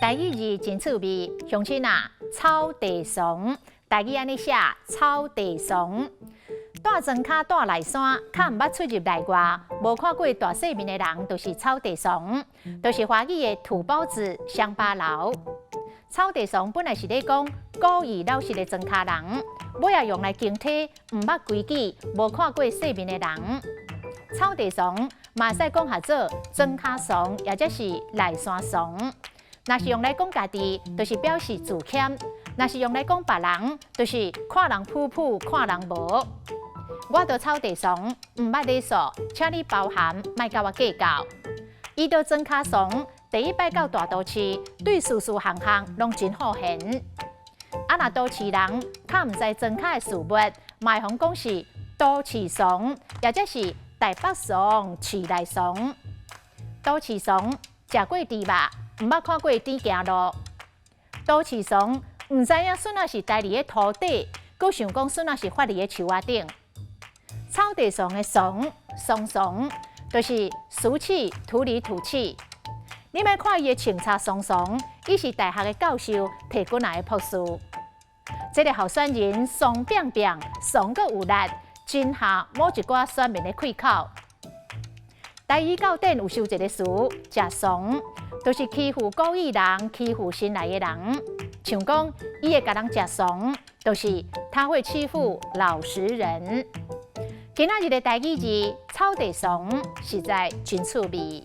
台语字真趣味，乡亲啊，草地松，台语安尼写草地松。带庄脚带内山，较毋捌出入内外，无看过大世面的人，就是草地松，就是华语的土包子、乡巴佬。草地松本来是咧讲古意老实的庄脚人，尾也用来警惕毋捌规矩、无看过世面的人。草地松嘛使讲合做庄脚松，或者是内山松。若是用来讲家己，就是表示自谦；若是用来讲别人，就是看人普普，看人无。我都草地松，毋捌礼数，请你包涵，莫甲我计较。伊到庄脚松，第一摆到大都市，对事事项项拢真好闲。若都市人较毋知庄脚的事物，卖红讲是都市松，或者是台北松、市内松。都市松食过猪肉，毋捌看过猪行路。都市松毋知影笋仔是家己的土底，阁想讲笋仔是发伫的树仔顶。草地松的松，就是俗气、土里土气。你莫看伊的穿插松，伊是大学的教授摕过来的博士。这个候选人松扁扁，松阁有力，真下某一寡选民的气口。台语教典有收一个词，食松，就是欺负故意人，欺负新来的人。像讲，伊会甲人食松，就是他会欺负老实人。今仔日的台语字草地松，实在真趣味。